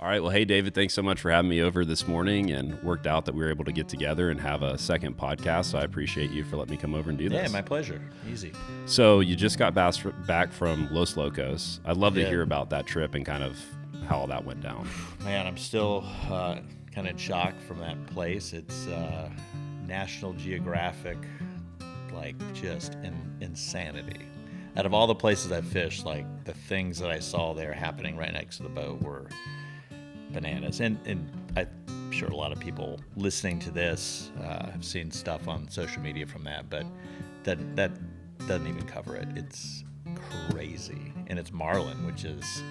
All right. Well, hey, David, thanks so much for having me over this morning, and worked out that we were able to get together and have a second podcast. So I appreciate you for letting me come over and do this. Yeah, my pleasure. Easy. So you just got back from Los Locos. I'd love to hear about that trip and kind of how all that went down. Man, I'm still kind of in shock from that place. It's National Geographic, like just insanity. Out of all the places I've fished, like the things that I saw there happening right next to the boat were bananas. And I'm sure a lot of people listening to this have seen stuff on social media from that, but that doesn't even cover it. It's crazy. And it's Marlin, which is,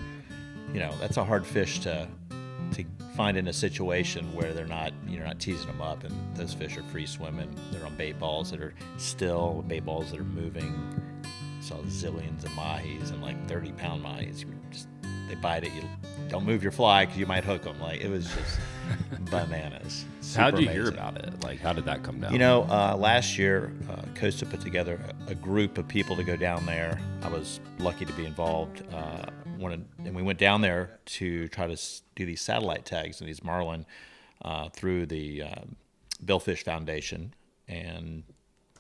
that's a hard fish to find in a situation where you're not teasing them up, and those fish are free swimming. They're on bait balls that are still, bait balls that are moving. Saw zillions of mahis and like 30-pound mahis. They bite it. You don't move your fly because you might hook them. Like, it was just bananas. How did you amazing. hear about it? Like, how did that come down? Last year, Costa put together a group of people to go down there. I was lucky to be involved. And we went down there to try to do these satellite tags and these marlin through the Billfish Foundation, and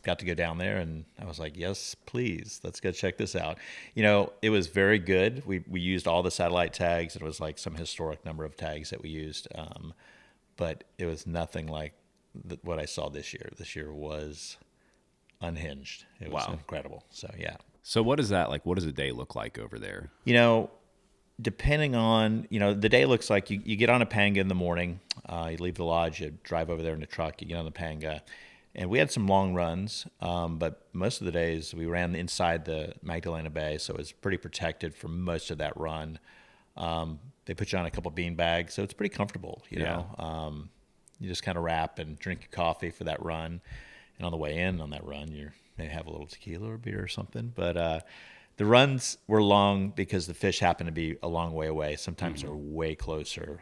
got to go down there, and I was like, yes, please, let's go check this out. It was very good. We used all the satellite tags. It was like some historic number of tags that we used, but it was nothing like what I saw this year. This year was unhinged. It was incredible. So, yeah. So what is that like? What does a day look like over there? Depending on, the day looks like you get on a panga in the morning. You leave the lodge, you drive over there in the truck, you get on the panga. And we had some long runs, but most of the days we ran inside the Magdalena Bay, so it was pretty protected for most of that run. They put you on a couple bean bags, so it's pretty comfortable, you know. You just kind of wrap and drink your coffee for that run. And on the way in on that run, you may have a little tequila or beer or something. But the runs were long because the fish happened to be a long way away. Sometimes they're way closer,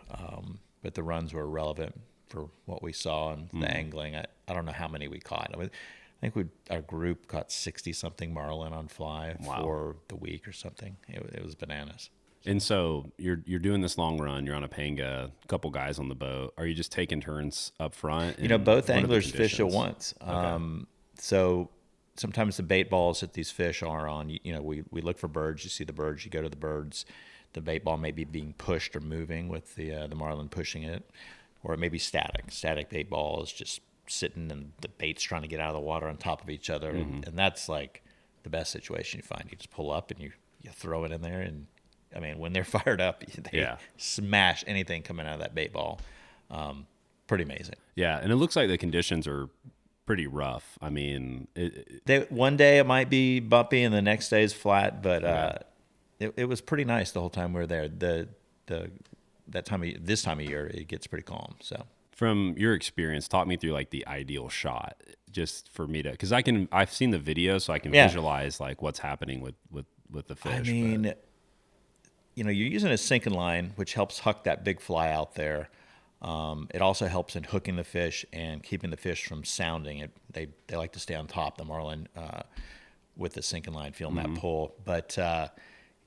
but the runs were relevant for what we saw and the angling. I don't know how many we caught. I think our group caught 60-something marlin on fly for the week or something. It was bananas. And so you're doing this long run. You're on a panga, a couple guys on the boat. Are you just taking turns up front? Both anglers fish at once. Okay. So sometimes the bait balls that these fish are on, we look for birds. You see the birds, you go to the birds. The bait ball may be being pushed or moving with the marlin pushing it. Or it may be static bait balls just sitting and the bait's trying to get out of the water on top of each other. And that's like the best situation you find. You just pull up and you throw it in there. And I mean, when they're fired up, they smash anything coming out of that bait ball. Pretty amazing. Yeah. And it looks like the conditions are pretty rough. I mean, one day it might be bumpy and the next day is flat, but it was pretty nice the whole time we were there. This time of year, it gets pretty calm. So, from your experience, talk me through like the ideal shot, just for me to, because I've seen the video, so I can visualize like what's happening with the fish. I mean, you're using a sinking line, which helps huck that big fly out there. It also helps in hooking the fish and keeping the fish from sounding. They like to stay on top, the marlin, with the sinking line, feeling that pull. But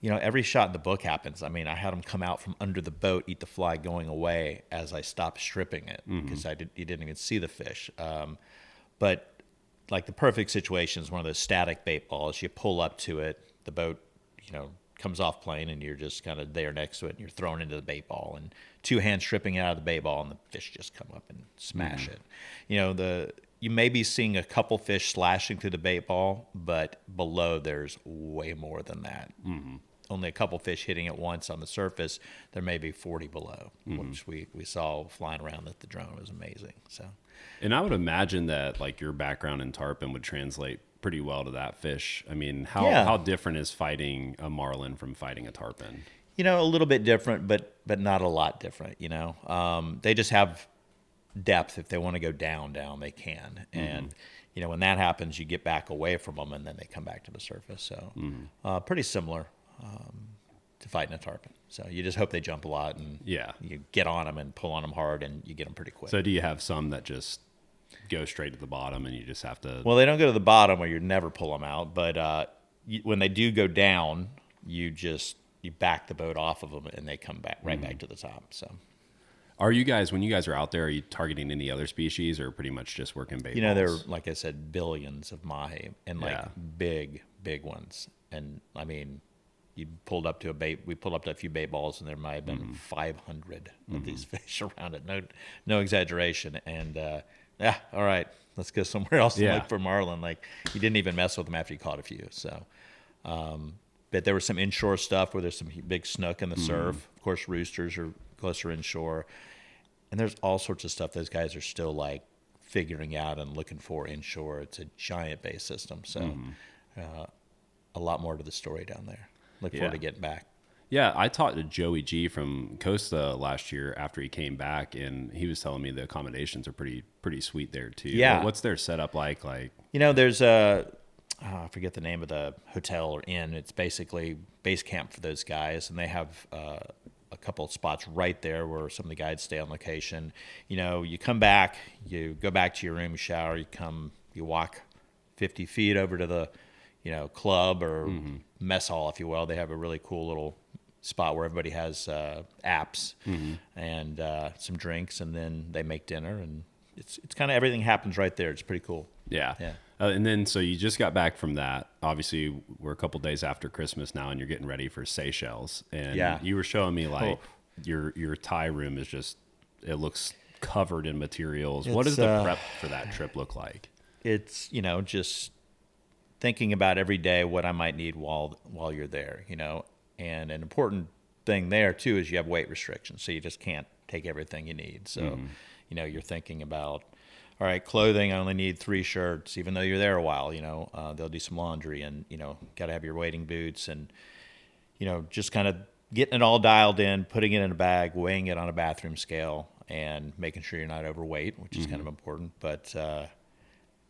every shot in the book happens. I mean, I had them come out from under the boat, eat the fly going away as I stopped stripping it because you didn't even see the fish. But like the perfect situation is one of those static bait balls. You pull up to it, the boat, comes off plane, and you're just kind of there next to it, and you're thrown into the bait ball, and two hands stripping it out of the bait ball, and the fish just come up and smash it. You may be seeing a couple fish slashing through the bait ball, but below there's way more than that. Only a couple fish hitting it once on the surface. There may be 40 below, which we saw flying around with the drone. It was amazing. So, and I would imagine that like your background in tarpon would translate pretty well to that fish. I mean, how different is fighting a marlin from fighting a tarpon? A little bit different, but not a lot different. They just have depth. If they want to go down, they can. And when that happens, you get back away from them, and then they come back to the surface. So pretty similar to fighting a tarpon. So you just hope they jump a lot, and you get on them and pull on them hard, and you get them pretty quick. So do you have some that just go straight to the bottom, and you just have to? Well, they don't go to the bottom, or you never pull them out. But when they do go down, you just you back the boat off of them and they come back right back to the top. So. Are you guys, when you guys are out there, are you targeting any other species or pretty much just working bait balls? There are, like I said, billions of mahi and big ones. And I mean, we pulled up to a few bait balls and there might have been 500 of these fish around it. No exaggeration. And all right, let's go somewhere else and look for marlin. Like, you didn't even mess with them after you caught a few. So, but there was some inshore stuff where there's some big snook in the surf. Of course, roosters are closer inshore. And there's all sorts of stuff those guys are still like figuring out and looking for inshore. It's a giant bait system. So a lot more to the story down there. Look forward to getting back. Yeah, I talked to Joey G from Costa last year after he came back, and he was telling me the accommodations are pretty sweet there too. Yeah. What's their setup like? There's I forget the name of the hotel or inn. It's basically base camp for those guys, and they have a couple of spots right there where some of the guides stay on location. You come back, you go back to your room, you shower, you walk 50 feet over to the, club or mess hall, if you will. They have a really cool little spot where everybody has apps and some drinks, and then they make dinner, and it's kind of everything happens right there. It's pretty cool. Yeah. And then, so you just got back from that. Obviously, we're a couple days after Christmas now, and you're getting ready for Seychelles. And you were showing me your Thai room is just, it looks covered in materials. What does the prep for that trip look like? It's, just thinking about every day what I might need while you're there, And an important thing there too is you have weight restrictions, so you just can't take everything you need. So, you're thinking about, all right, clothing, I only need 3 shirts, even though you're there a while, they'll do some laundry, and, got to have your wading boots, and, just kind of getting it all dialed in, putting it in a bag, weighing it on a bathroom scale, and making sure you're not overweight, which is kind of important. But,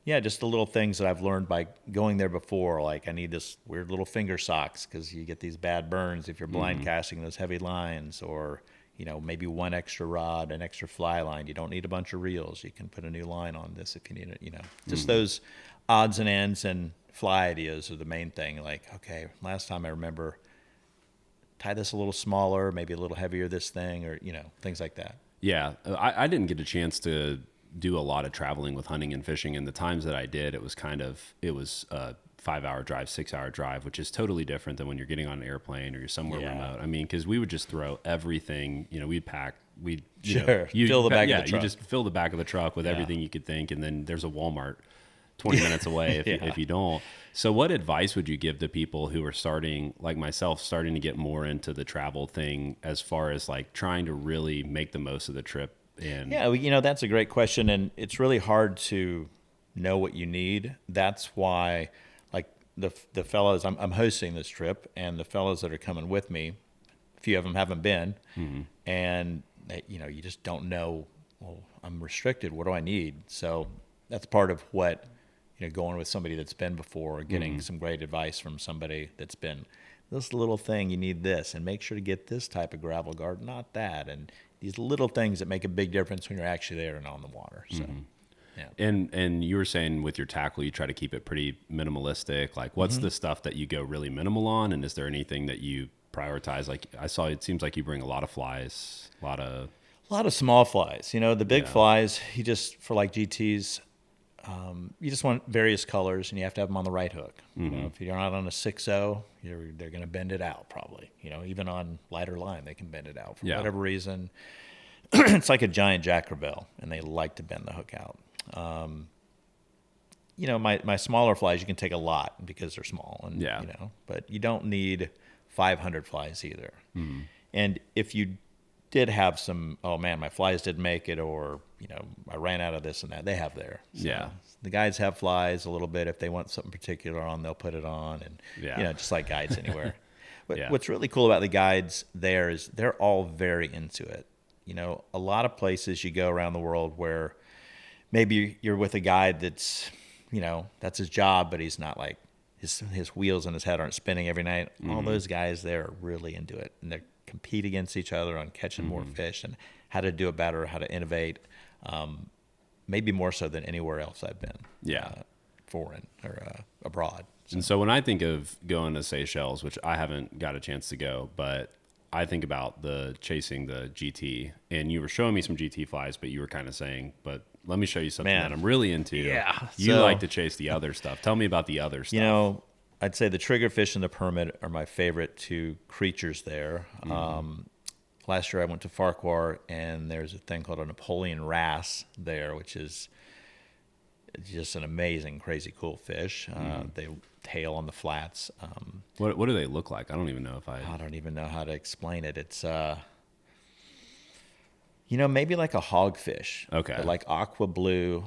just the little things that I've learned by going there before, like I need this weird little finger socks because you get these bad burns if you're blind casting those heavy lines, or, maybe one extra rod, an extra fly line. You don't need a bunch of reels. You can put a new line on this if you need it, Just those odds and ends and fly ideas are the main thing. Like, okay, last time I remember, tie this a little smaller, maybe a little heavier this thing, or, things like that. Yeah, I didn't get a chance to do a lot of traveling with hunting and fishing, and the times that I did, it was a 5-hour drive, 6-hour drive, which is totally different than when you're getting on an airplane or you're somewhere remote. I mean, because we would just throw everything, we'd pack, fill the back of the truck. You just fill the back of the truck with everything you could think, and then there's a Walmart 20 minutes away if you don't. So what advice would you give to people who are starting, like myself, starting to get more into the travel thing, as far as like trying to really make the most of the trip? That's a great question, and it's really hard to know what you need. That's why, like the fellows, I'm hosting this trip, and the fellows that are coming with me, a few of them haven't been, and they, you just don't know. Well, I'm restricted. What do I need? So that's part of what, going with somebody that's been before, or getting some great advice from somebody that's been. This little thing, you need this, and make sure to get this type of gravel guard, not that, and these little things that make a big difference when you're actually there and on the water. So, And you were saying with your tackle, you try to keep it pretty minimalistic. Like, what's the stuff that you go really minimal on, and is there anything that you prioritize? Like, I saw, it seems like you bring a lot of flies, a lot of small flies. The big flies, you just, for like GTs, you just want various colors, and you have to have them on the right hook. If you're not on a 6.0, they're going to bend it out probably. Even on lighter line, they can bend it out for whatever reason. It's like a giant Jack Crevalle, and they like to bend the hook out. My smaller flies, you can take a lot because they're small, and but you don't need 500 flies either. And if you did have some, oh man, my flies didn't make it, or I ran out of this and that, they have there. So the guides have flies a little bit. If they want something particular on, they'll put it on, and just like guides anywhere. But what's really cool about the guides there is they're all very into it. A lot of places you go around the world where maybe you're with a guide that's, that's his job, but he's not like, his wheels in his head aren't spinning every night. All those guys there are really into it, and they compete against each other on catching more fish and how to do it better, how to innovate. Maybe more so than anywhere else I've been. Foreign or abroad. And so when I think of going to Seychelles, which I haven't got a chance to go, but I think about chasing the GT, and you were showing me some GT flies, but you were kind of saying, but let me show you something Man. that I'm really into. Yeah. You So- like to chase the other stuff. Tell me about the other stuff. You know, I'd say the triggerfish and the permit are my favorite two creatures there. Last year I went to Farquhar, and there's a thing called a Napoleon wrasse there, which is just an amazing, crazy cool fish. They tail on the flats. What do they look like? I don't even know if I don't even know how to explain it. It's maybe like a hogfish. Okay. But like aqua blue.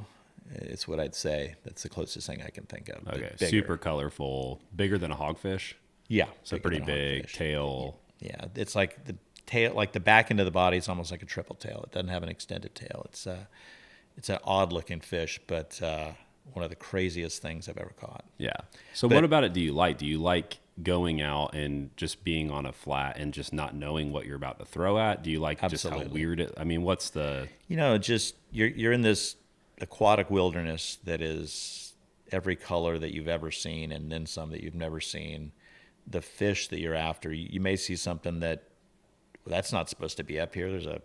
It's what I'd say. That's the closest thing I can think of. Okay, Bigger. super colorful, bigger than a hogfish. Yeah. So bigger pretty than a big hogfish. tail. Yeah, it's like the tail, like the back end of the body is almost like a triple tail. It doesn't have an extended tail. It's an odd looking fish, but one of the craziest things I've ever caught. Yeah. So what about it do you like? Do you like going out and just being on a flat and just not knowing what you're about to throw at? Do you like just how Absolutely. weird it? I mean, what's the? Just you're in this aquatic wilderness that is every color that you've ever seen, and then some that you've never seen. The fish that you're after, you may see something that's not supposed to be up here. There's a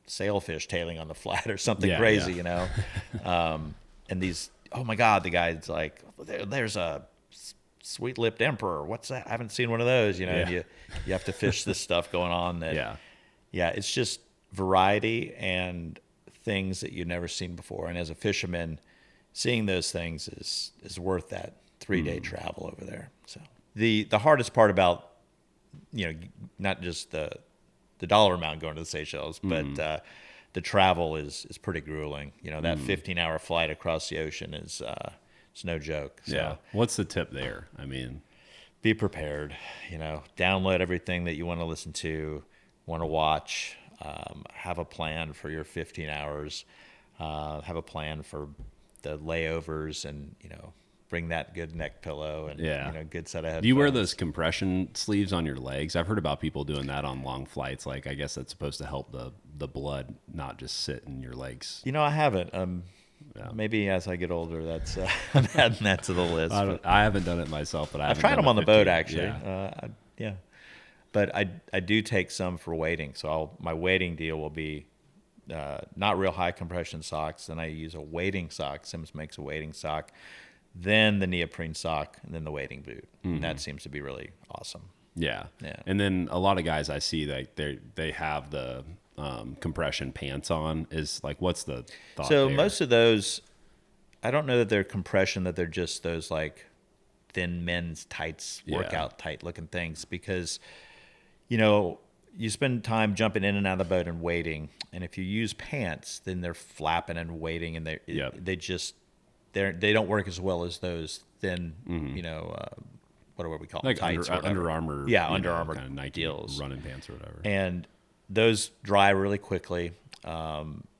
sailfish tailing on the flat or something crazy, and these, oh my God, the guy's like, there's a sweet-lipped emperor. What's that? I haven't seen one of those, and you have to fish this stuff going on. It's just variety and things that you've never seen before. And as a fisherman, seeing those things is worth that 3-day travel over there. So the hardest part about, not just the dollar amount going to the Seychelles, but the travel is pretty grueling. That 15-hour flight across the ocean is it's no joke. So What's the tip there? I mean, be prepared. Download everything that you want to listen to, want to watch. Have a plan for your 15 hours. Have a plan for the layovers, and bring that good neck pillow and good set of headphones. do you wear those compression sleeves on your legs? I've heard about people doing that on long flights. Like, I guess that's supposed to help the blood not just sit in your legs. I haven't. Maybe as I get older, that's I'm adding that to the list. I haven't done it myself, but I've tried them on the boat actually. Yeah. But I do take some for wading. So my wading deal will be not real high compression socks. Then I use a wading sock. Sims makes a wading sock. Then the neoprene sock, and then the wading boot. And that seems to be really awesome. Yeah. Yeah. And then a lot of guys I see, like they have the compression pants on. Is like, what's the thought So there? most of those, I don't know that they're compression, that they're just those like thin men's tights, workout tight looking things, because you spend time jumping in and out of the boat and wading, and if you use pants, then they're flapping and wading, and they don't work as well as those thin, what do we call them? Like Tights, Under Armour, Under Armour kind of Nike deals, running pants or whatever. and those dry really quickly.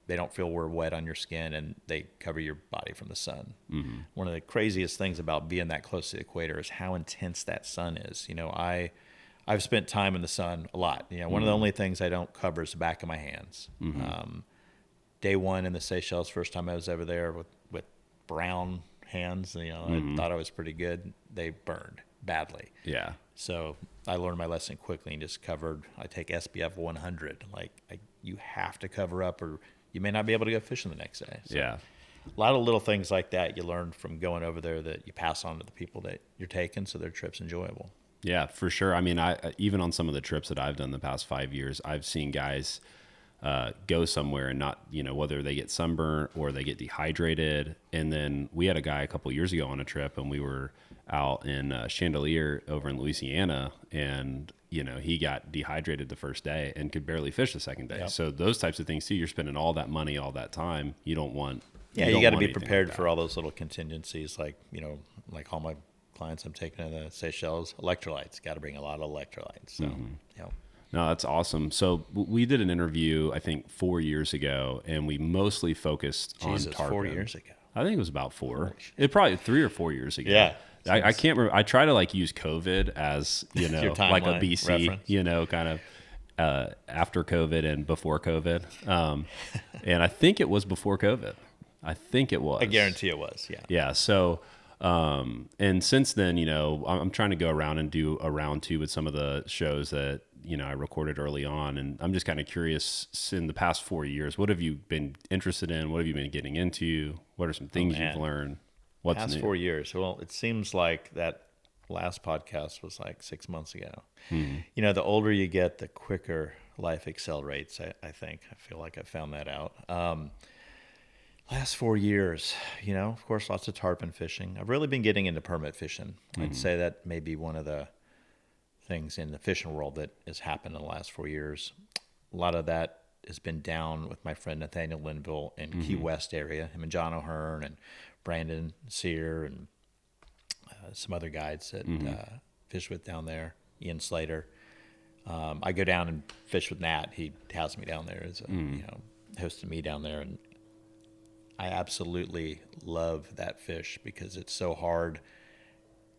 They don't feel wet on your skin, and they cover your body from the sun. One of the craziest things about being that close to the equator is how intense that sun is. I've spent time in the sun a lot. One of the only things I don't cover is the back of my hands. Day one in the Seychelles, first time I was over there with brown hands, I thought I was pretty good. They burned badly. Yeah. So I learned my lesson quickly and just covered. I take SPF 100. You have to cover up, or you may not be able to go fishing the next day. So Yeah. a lot of little things like that you learn from going over there that you pass on to the people that you're taking, so their trip's enjoyable. Yeah, for sure. I mean, I even on some of the trips that I've done the past 5 years, I've seen guys go somewhere and not, whether they get sunburnt or they get dehydrated. And then we had a guy a couple years ago on a trip, and we were out in Chandelier over in Louisiana, and he got dehydrated the first day and could barely fish the second day. Yep. So those types of things too. You're spending all that money, all that time. You don't want. You got to be anything prepared like for all those little contingencies, like all my clients I'm taking to the Seychelles, electrolytes. Got to bring a lot of electrolytes. So, No, that's awesome. So we did an interview, I think 4 years ago, and we mostly focused on tarpon. 4 years ago. I think it was about 4. It probably 3 or 4 years ago. Yeah. I can't remember. I try to use COVID as, Your like a timeline BC, reference. kind of after COVID and before COVID. And I think it was before COVID. I think it was. I guarantee it was. Yeah. Yeah. So And since then, I'm trying to go around and do a round two with some of the shows that, I recorded early on. And I'm just kind of curious, in the past 4 years, what have you been interested in? What have you been getting into? What are some things you've learned? What's Past new? 4 years. Well, it seems like that last podcast was like 6 months ago. The older you get, the quicker life accelerates, I think. I feel like I found that out. Last 4 years, of course, lots of tarpon fishing. I've really been getting into permit fishing. I'd say that may be one of the things in the fishing world that has happened in the last 4 years. A lot of that has been down with my friend Nathaniel Linville in Key West area, him and John O'Hearn and Brandon Sear and some other guides that fish with down there, Ian Slater. I go down and fish with Nat. He has me down there as hosting me down there, and I absolutely love that fish because it's so hard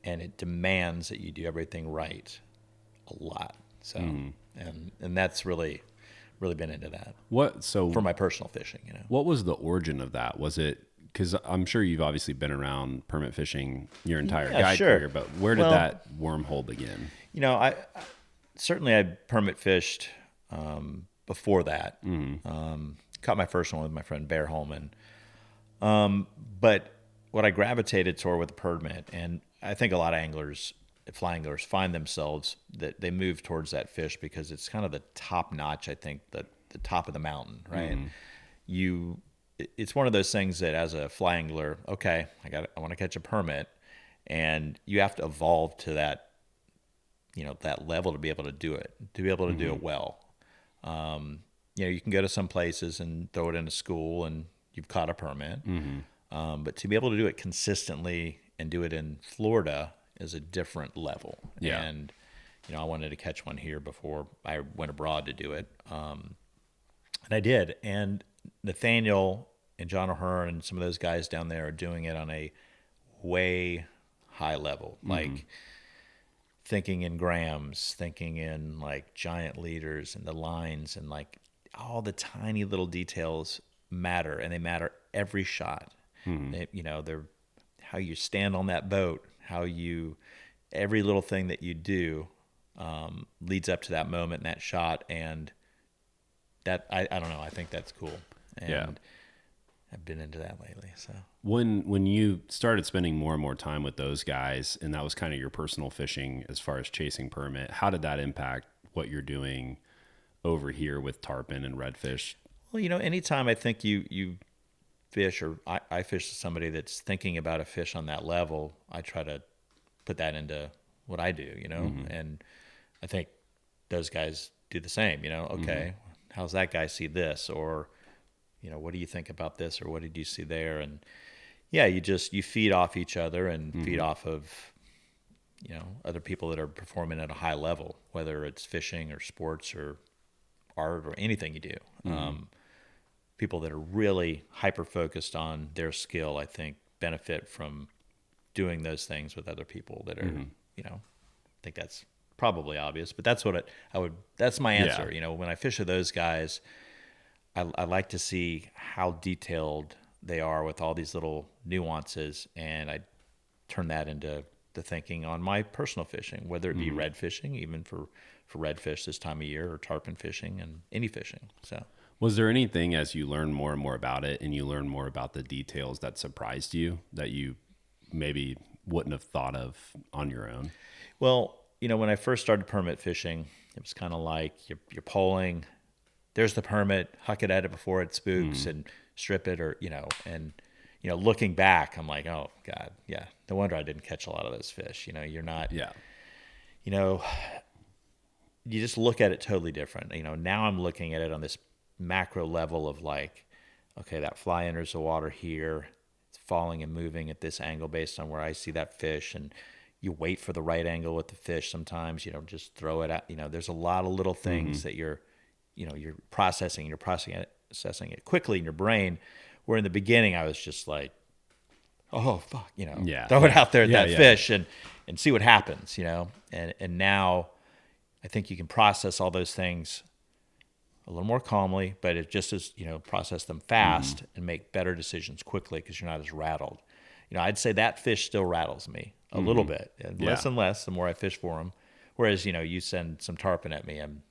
and it demands that you do everything right a lot. So, and that's really been into that. For my personal fishing, What was the origin of that? Was it, because I'm sure you've obviously been around permit fishing your entire guide career, but where did that wormhole begin? I certainly I permit fished before that. Caught my first one with my friend Bear Holman. But what I gravitated toward with the permit, and I think a lot of anglers, fly anglers, find themselves that they move towards that fish because it's kind of the top notch. I think the top of the mountain, right? It's one of those things that as a fly angler, okay, I want to catch a permit, and you have to evolve to that, that level to be able to do it, do it well. You can go to some places and throw it in a school and you've caught a permit. But to be able to do it consistently and do it in Florida is a different level. Yeah. And, I wanted to catch one here before I went abroad to do it. And I did. And Nathaniel and John O'Hearn and some of those guys down there are doing it on a way high level, like thinking in grams, thinking in like giant leaders and the lines, and like all the tiny little details matter, and they matter every shot. They're how you stand on that boat, every little thing that you do leads up to that moment and that shot, and that I don't know, I think that's cool. And I've been into that lately. So when you started spending more and more time with those guys, and that was kind of your personal fishing as far as chasing permit, how did that impact what you're doing over here with tarpon and redfish? Well, anytime I think you fish, or I fish with somebody that's thinking about a fish on that level, I try to put that into what I do, and I think those guys do the same, okay, how's that guy see this? Or, what do you think about this? Or what did you see there? And yeah, you feed off each other and feed off of, other people that are performing at a high level, whether it's fishing or sports or art or anything you do. People that are really hyper-focused on their skill, I think, benefit from doing those things with other people that are, I think that's probably obvious, but that's what that's my answer. Yeah. When I fish with those guys, I like to see how detailed they are with all these little nuances, and I turn that into the thinking on my personal fishing, whether it be red fishing, even for redfish this time of year, or tarpon fishing and any fishing. So, was there anything as you learn more and more about it and you learn more about the details that surprised you that you maybe wouldn't have thought of on your own? Well, when I first started permit fishing, it was kind of like you're polling, there's the permit, huck it at it before it spooks and strip it, or, and, looking back, I'm like, oh God, yeah, no wonder I didn't catch a lot of those fish. You're not, you just look at it totally different. Now I'm looking at it on this macro level of like, okay, that fly enters the water here, it's falling and moving at this angle based on where I see that fish, and you wait for the right angle with the fish sometimes, just throw it out. There's a lot of little things that you're processing it quickly in your brain, where in the beginning I was just like, oh fuck, throw it out there at that fish and see what happens, and now I think you can process all those things a little more calmly, but it just is, process them fast and make better decisions quickly because you're not as rattled. I'd say that fish still rattles me a little bit, and less Yeah. and less the more I fish for them. Whereas, you send some tarpon at me, I'm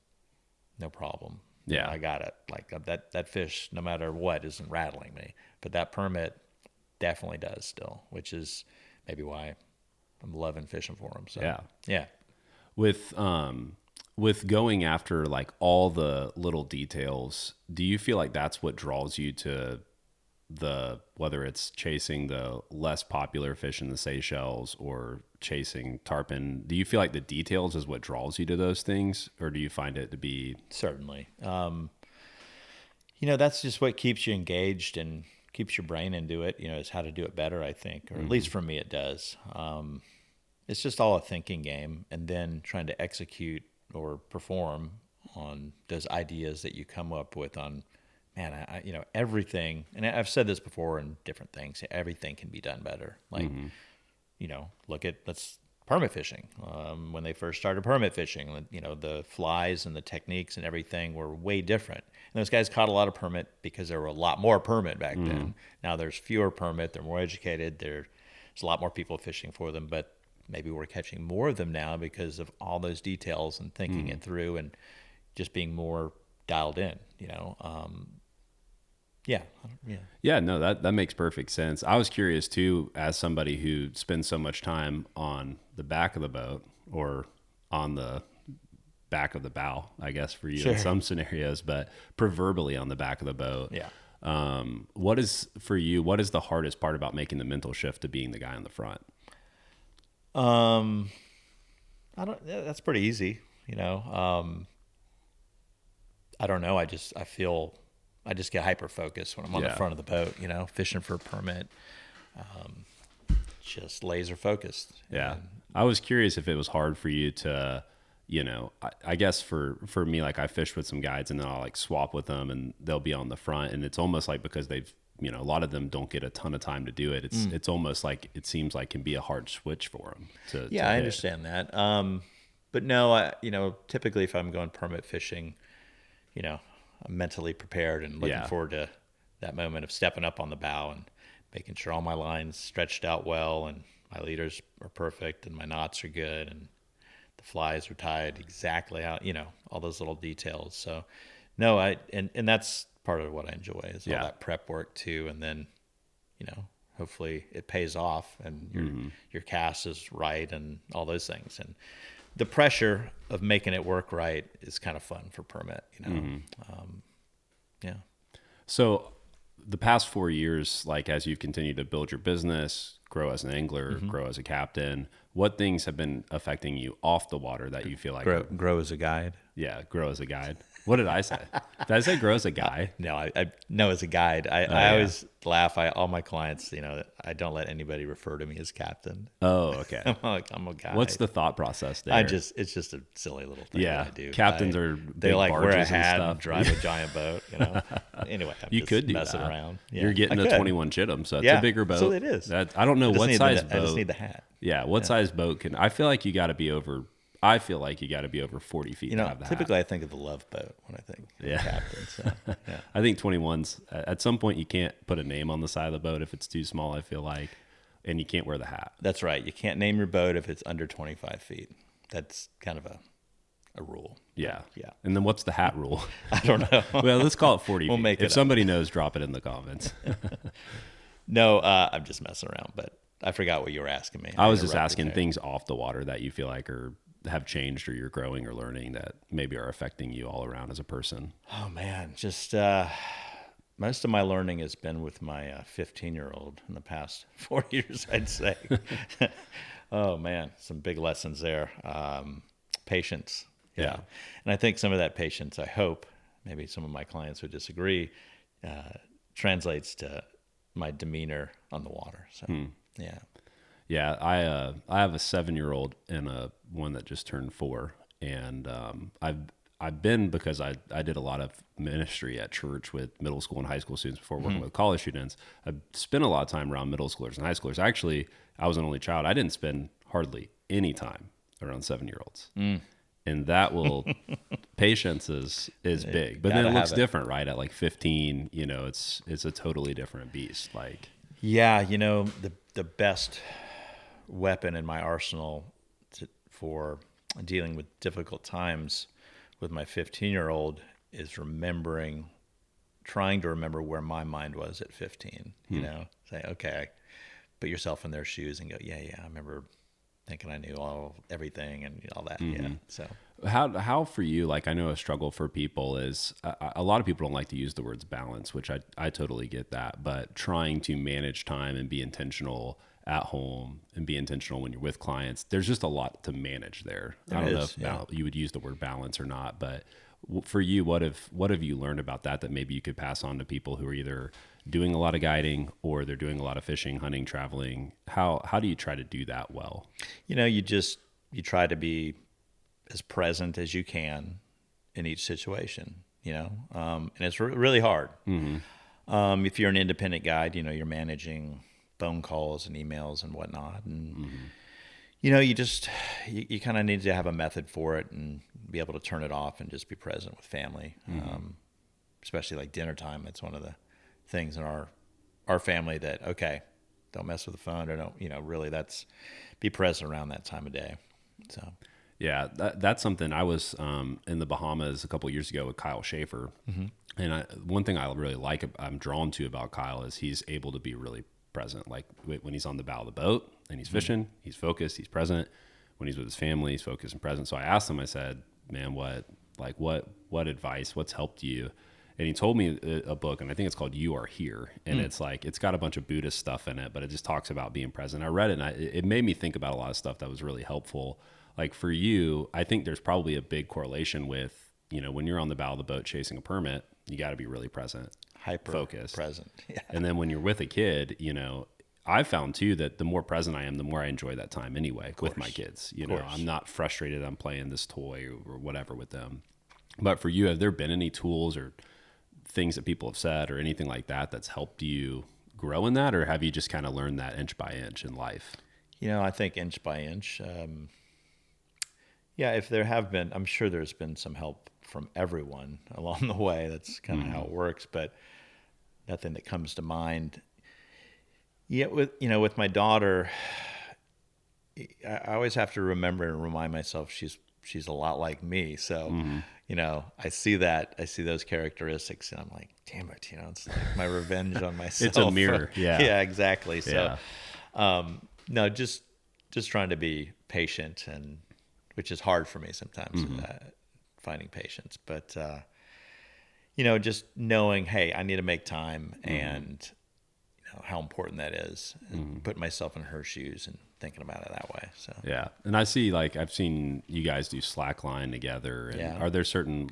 no problem. Yeah. I got it. Like that fish, no matter what, isn't rattling me. But that permit definitely does still, which is maybe why I'm loving fishing for them. So Yeah. yeah. With going after like all the little details, do you feel like that's what draws you to whether it's chasing the less popular fish in the Seychelles or chasing tarpon? Do you feel like the details is what draws you to those things, or do you find it to be? Certainly. That's just what keeps you engaged and keeps your brain into it, is how to do it better, I think, or at least for me it does. It's just all a thinking game, and then trying to execute or perform on those ideas that you come up with on, man, everything, and I've said this before in different things, everything can be done better. Like, look at, permit fishing. When they first started permit fishing, the flies and the techniques and everything were way different. And those guys caught a lot of permit because there were a lot more permit back then. Now there's fewer permit. They're more educated. There's a lot more people fishing for them, but maybe we're catching more of them now because of all those details and thinking it through and just being more dialed in, Yeah. Yeah. Yeah, no, that makes perfect sense. I was curious too, as somebody who spends so much time on the back of the boat or on the back of the bow, I guess for you in some scenarios, but proverbially on the back of the boat. Yeah. What is the hardest part about making the mental shift to being the guy on the front? That's pretty easy, I don't know. I just get hyper focused when I'm on the front of the boat, fishing for a permit, just laser focused. Yeah. And I was curious if it was hard for you to, I guess for me, like I fish with some guides and then I'll like swap with them and they'll be on the front, and it's almost like because they've, a lot of them don't get a ton of time to do it. It's almost like, it seems like can be a hard switch for them to I hit. understand that. But no, typically if I'm going permit fishing, I'm mentally prepared and looking forward to that moment of stepping up on the bow and making sure all my lines stretched out well and my leaders are perfect and my knots are good and the flies are tied exactly how, all those little details. So no, and that's part of what I enjoy is all that prep work too. And then, hopefully it pays off and your cast is right and all those things. And the pressure of making it work right is kind of fun for permit, yeah. So the past 4 years, like as you've continued to build your business, grow as an angler, grow as a captain, what things have been affecting you off the water that you feel like grow as a guide? Yeah, grow as a guide. What did I say? Did I say grow as a guy? No, I know as a guide. I always laugh. All my clients, I don't let anybody refer to me as captain. Oh, okay. I'm a guy. What's the thought process there? It's just a silly little thing that I do. Captains are they big like wear a barges hat and and stuff. drive a giant boat. Anyway, I'm You just could do messing that. around. Yeah, You're getting I a could. 21 Chittum, so it's Yeah, a bigger boat. so it is. I don't know what size boat. I just need the hat. Yeah, what size boat can? I feel like you got to be over. I feel like you got to be over 40 feet to have the Typically hat. I think of the love boat when I think Yeah. captain. So, yeah. I think 21's at some point you can't put a name on the side of the boat if it's too small. I feel like, and you can't wear the hat. That's right. You can't name your boat if it's under 25 feet. That's kind of a rule. Yeah, Yeah. And then what's the hat rule? I don't know. Well, let's call it 40 We'll feet. make it If up. somebody knows, drop it in the comments. No, I'm just messing around, but I forgot what you were asking me. I was just interrupted asking there. things off the water that you feel like have changed or you're growing or learning that maybe are affecting you all around as a person. Oh man, just most of my learning has been with my 15-year-old in the past 4 years, I'd say. Oh man, some big lessons there. Patience. Yeah. And I think some of that patience, I hope, maybe some of my clients would disagree, translates to my demeanor on the water. So, yeah. Yeah, I have a 7-year-old and one that just turned 4, and I've been because I did a lot of ministry at church with middle school and high school students before working with college students. I've spent a lot of time around middle schoolers and high schoolers. Actually, I was an only child. I didn't spend hardly any time around 7-year-olds, and that will patience is big. But then it gotta looks have it. different, right? At like 15, it's a totally different beast. Like. Yeah, the best weapon in my arsenal for dealing with difficult times with my 15-year-old is trying to remember where my mind was at 15. Say, okay, put yourself in their shoes and go, yeah, I remember thinking I knew everything and all that. Yeah. So How for you, like I know a struggle for people is a lot of people don't like to use the words balance, which I totally get that, but trying to manage time and be intentional at home and be intentional when you're with clients, there's just a lot to manage there. I don't know if you would use the word balance or not, but for you, what have you learned about that maybe you could pass on to people who are either doing a lot of guiding or they're doing a lot of fishing, hunting, traveling? How do you try to do that well? You try to be as present as you can in each situation, and it's really hard. If you're an independent guide, you're managing phone calls and emails and whatnot. And, you kind of need to have a method for it and be able to turn it off and just be present with family. Especially like dinner time. It's one of the things in our family that, okay, don't mess with the phone or don't, really be present around that time of day. So. Yeah, that's something. I was in the Bahamas a couple of years ago with Kyle Schaefer, and one thing I really I'm drawn to about Kyle is he's able to be really present. Like when he's on the bow of the boat and he's fishing, he's focused, he's present. When he's with his family, he's focused and present. So I asked him, I said, "Man, what advice? What's helped you?" And he told me a book, and I think it's called "You Are Here," and it's got a bunch of Buddhist stuff in it, but it just talks about being present. I read it, and it made me think about a lot of stuff that was really helpful. Like for you, I think there's probably a big correlation with, when you're on the bow of the boat chasing a permit, you got to be really present, hyper focused, present. Yeah. And then when you're with a kid, I found too that the more present I am, the more I enjoy that time anyway with my kids. I'm not frustrated I'm playing this toy or whatever with them. But for you, have there been any tools or things that people have said or anything like that that's helped you grow in that, or have you just kind of learned that inch by inch in life? I think inch by inch. Yeah, if there have been, I'm sure there's been some help from everyone along the way. That's kind of how it works, but nothing that comes to mind. Yeah, with my daughter, I always have to remember and remind myself she's a lot like me. So, I see those characteristics, and I'm like, damn it, it's like my revenge on myself. It's a mirror. Yeah. Yeah, exactly. So, no, just trying to be patient, and which is hard for me sometimes, finding patience. But, just knowing, hey, I need to make time, and how important that is, and putting myself in her shoes and thinking about it that way. So yeah, and I see, like, I've seen you guys do slackline together. And are there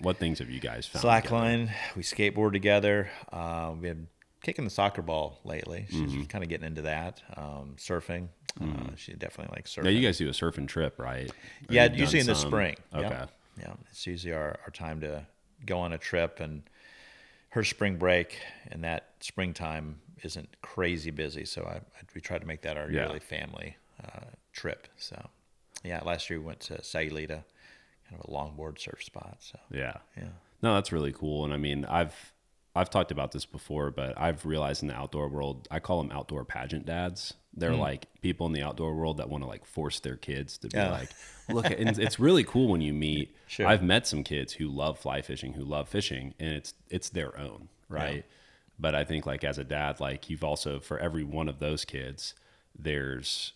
what things have you guys found? Slackline, we skateboard together. We've been kicking the soccer ball lately. She's kind of getting into that. Surfing. She definitely likes surfing. Now you guys do a surfing trip, right? Yeah, usually in the spring. Okay. Yeah, it's usually our time to go on a trip, and her spring break and that springtime isn't crazy busy, so we try to make that our yearly family trip. So yeah, last year we went to Sayulita, kind of a longboard surf spot. So yeah, no, that's really cool. And I mean, I've talked about this before, but I've realized in the outdoor world, I call them outdoor pageant dads. They're like people in the outdoor world that want to like force their kids to be like, look, and it's really cool when you meet. Sure. I've met some kids who love fly fishing, who love fishing, and it's their own, right? Yeah. But I think like as a dad, like you've also, for every one of those kids, there's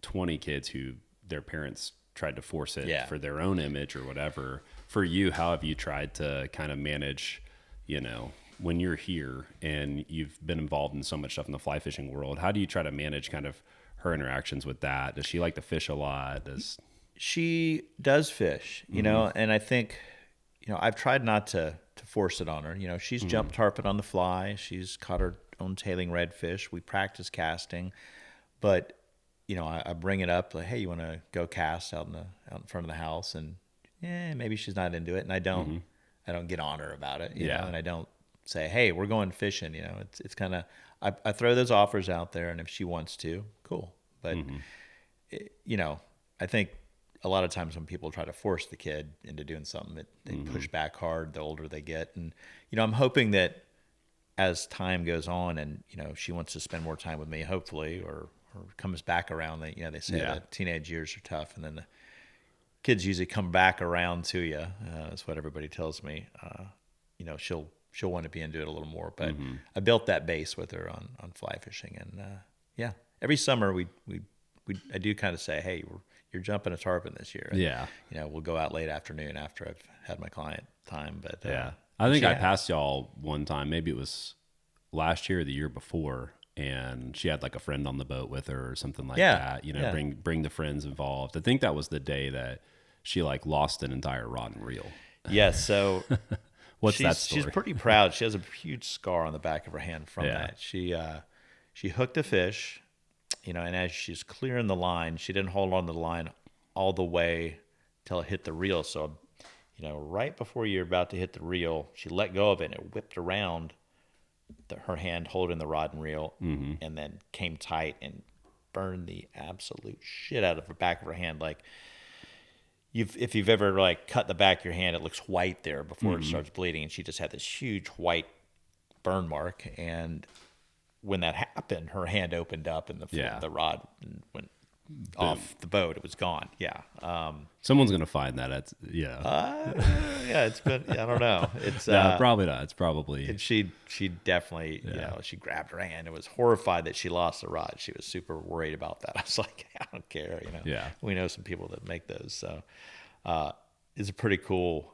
20 kids who their parents tried to force it for their own image or whatever. For you, how have you tried to kind of manage, when you're here and you've been involved in so much stuff in the fly fishing world, how do you try to manage kind of her interactions with that? Does she like to fish a lot? She does fish, and I think, I've tried not to force it on her. She's jumped tarpon on the fly. She's caught her own tailing redfish. We practice casting, but I bring it up like, hey, you want to go cast out in front of the house? And maybe she's not into it, and I don't get on her about it, you know, and I don't say, hey, we're going fishing. It's kind of, I throw those offers out there, and if she wants to, cool. But I think a lot of times when people try to force the kid into doing something, that they push back hard the older they get. And I'm hoping that as time goes on, and she wants to spend more time with me, hopefully, or comes back around. They say that teenage years are tough, and then the kids usually come back around to you. That's what everybody tells me. She'll want to be into it a little more. But I built that base with her on fly fishing, and every summer I do kind of say, hey, you're jumping a tarpon this year. And, we'll go out late afternoon after I've had my client time. But I think I passed y'all one time. Maybe it was last year or the year before, and she had like a friend on the boat with her or something like that. Bring the friends involved. I think that was the day that she like lost an entire rod and reel. Yes. So what's that story? She's pretty proud. She has a huge scar on the back of her hand from that. She hooked a fish, and as she's clearing the line, she didn't hold on to the line all the way till it hit the reel. So, right before you're about to hit the reel, she let go of it and it whipped around her hand holding the rod and reel, and then came tight and burned the absolute shit out of the back of her hand. Like, if you've ever like cut the back of your hand, it looks white there before it starts bleeding, and she just had this huge white burn mark. And when that happened, her hand opened up and the rod went off the boat. It was gone. Someone's gonna find that. It's been, I don't know. It's probably not. It's probably. And she definitely, she grabbed her hand and was horrified that she lost the rod. She was super worried about that. I was like, I don't care. We know some people that make those. So it's a pretty cool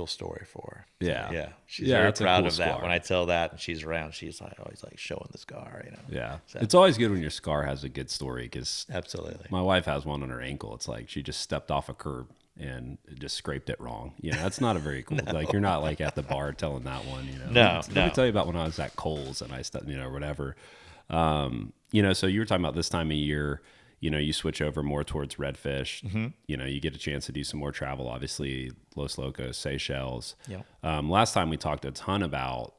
story for her. So, she's very proud of that. Scar. When I tell that and she's around, she's like always like showing the scar. So, it's always good when your scar has a good story, because absolutely, my wife has one on her ankle. It's like she just stepped off a curb and just scraped it wrong. That's not a very cool. Like, you're not like at the bar telling that one. Let me tell you about when I was at Kohl's and I stepped, or whatever. So you were talking about this time of year. You switch over more towards redfish. You get a chance to do some more travel, obviously, Los Locos, Seychelles. Last time we talked a ton about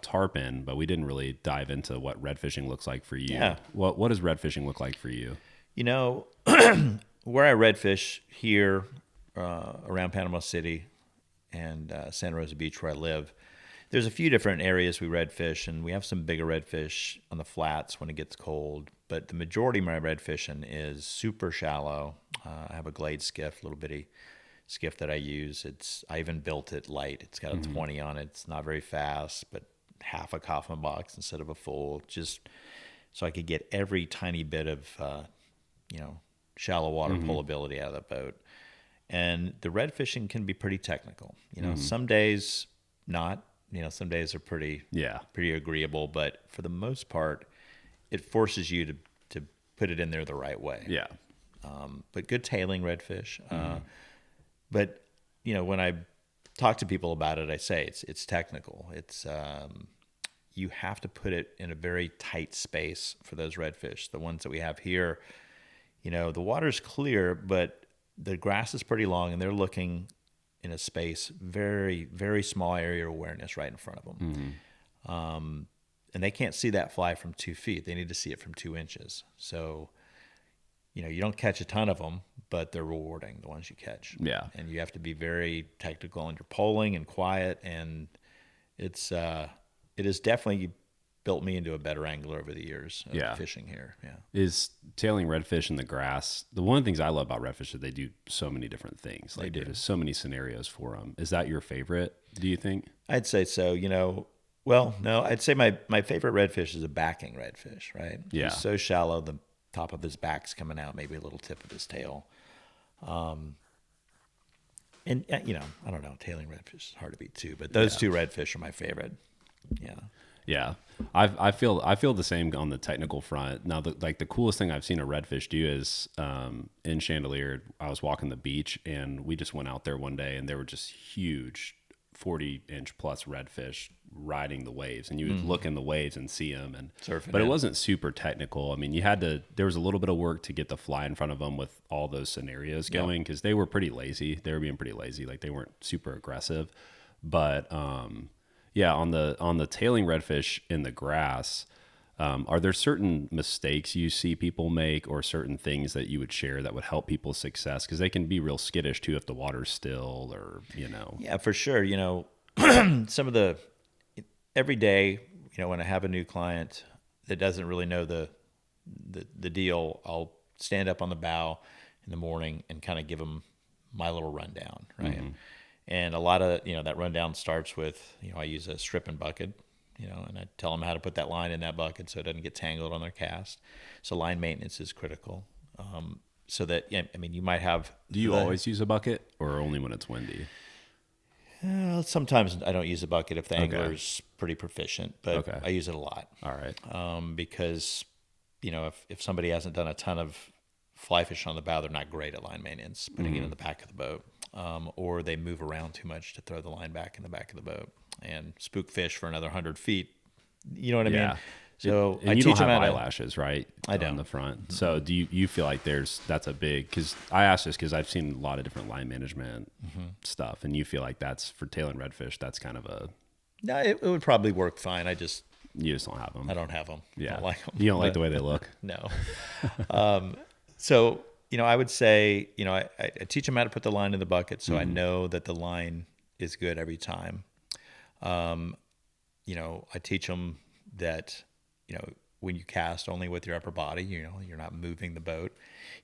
tarpon, but we didn't really dive into what red fishing looks like for you. What does red fishing look like for you? Where I redfish here around Panama City and Santa Rosa Beach, where I live, there's a few different areas we redfish, and we have some bigger redfish on the flats when it gets cold. But the majority of my red fishing is super shallow. I have a Glade skiff, little bitty skiff that I use. I even built it light. It's got a 20 on it. It's not very fast, but half a coffin box instead of a full, just so I could get every tiny bit of shallow water pullability out of the boat. And the red fishing can be pretty technical. Some days not. Some days are pretty agreeable, but for the most part, it forces you to put it in there the right way. But good tailing redfish. But when I talk to people about it, I say it's technical. It's you have to put it in a very tight space for those redfish. The ones that we have here, the water's clear, but the grass is pretty long, and they're looking in a space, very, very small area of awareness right in front of them. And they can't see that fly from 2 feet. They need to see it from 2 inches. So, you don't catch a ton of them, but they're rewarding, the ones you catch. And you have to be very technical in your polling and quiet. And it has definitely built me into a better angler over the years of fishing here. Is tailing redfish in the grass, one of the things I love about redfish is they do so many different things. Like, there's so many scenarios for them. Is that your favorite, do you think? I'd say so. Well, no, I'd say my favorite redfish is a backing redfish, right? He's so shallow, the top of his back's coming out, maybe a little tip of his tail. And, I don't know, tailing redfish is hard to beat too, but those two redfish are my favorite. I feel the same on the technical front. Now, the coolest thing I've seen a redfish do is in Chandelier, I was walking the beach, and we just went out there one day, and there were just huge 40-inch plus redfish riding the waves, and you would look in the waves and see them, and surfing, but it wasn't super technical. I mean, there was a little bit of work to get the fly in front of them with all those scenarios going, because they were pretty lazy. They were being pretty lazy. Like, they weren't super aggressive, but on the tailing redfish in the grass, are there certain mistakes you see people make, or certain things that you would share that would help people's success? Because they can be real skittish too if the water's still, or. Yeah, for sure. Some of the every day, when I have a new client that doesn't really know the deal, I'll stand up on the bow in the morning and kind of give them my little rundown, right? And a lot of, that rundown starts with, I use a stripping bucket, and I tell them how to put that line in that bucket so it doesn't get tangled on their cast. So line maintenance is critical. So that, you might have. Do you always use a bucket or only when it's windy? Sometimes I don't use a bucket if the angler's pretty proficient, but I use it a lot. All right. Because, if somebody hasn't done a ton of fly fishing on the bow, they're not great at line maintenance, putting it in the back of the boat. Or they move around too much to throw the line back in the back of the boat and spook fish for another 100 feet. You know what I mean? So and I you teach don't them have how to. eyelashes, right? I don't. On the front. So do you feel like that's a big, because I asked this because I've seen a lot of different line management stuff, and you feel like that's for tail and redfish, that's kind of a. No, it would probably work fine. You just don't have them. I don't have them. Yeah. I don't like them. You don't like the way they look? No. So, I would say, I teach them how to put the line in the bucket so I know that the line is good every time. I teach them that, when you cast only with your upper body, you're not moving the boat.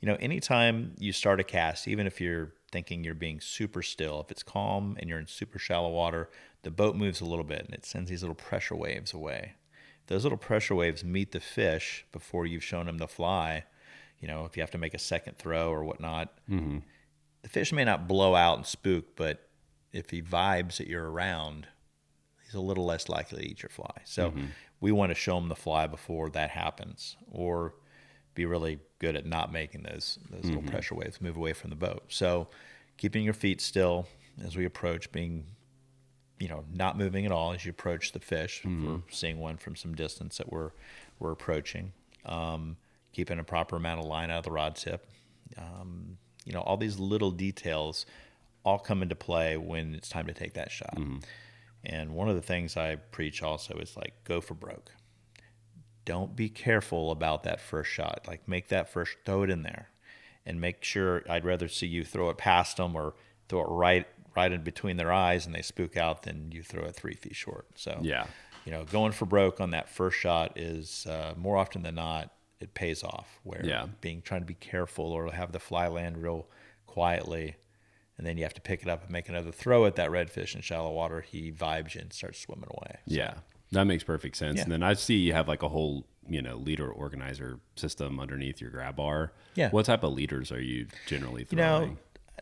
Anytime you start a cast, even if you're thinking you're being super still, if it's calm and you're in super shallow water, the boat moves a little bit and it sends these little pressure waves away. If those little pressure waves meet the fish before you've shown them the fly, if you have to make a second throw or whatnot, the fish may not blow out and spook, but if he vibes that you're around, he's a little less likely to eat your fly. So we want to show them the fly before that happens, or be really good at not making those little pressure waves move away from the boat. So keeping your feet still as we approach, being, not moving at all as you approach the fish. We're seeing one from some distance that we're approaching. Keeping a proper amount of line out of the rod tip. All these little details all come into play when it's time to take that shot. And one of the things I preach also is go for broke. Don't be careful about that first shot. Make that first, throw it in there, and make sure. I'd rather see you throw it past them or throw it right in between their eyes and they spook out than you throw it 3 feet short. So going for broke on that first shot is more often than not, it pays off. Where trying to be careful or have the fly land real quietly, and then you have to pick it up and make another throw at that redfish in shallow water. He vibes you and starts swimming away. So, yeah, that makes perfect sense. Yeah. And then I see you have a whole, leader organizer system underneath your grab bar. Yeah. What type of leaders are you generally throwing?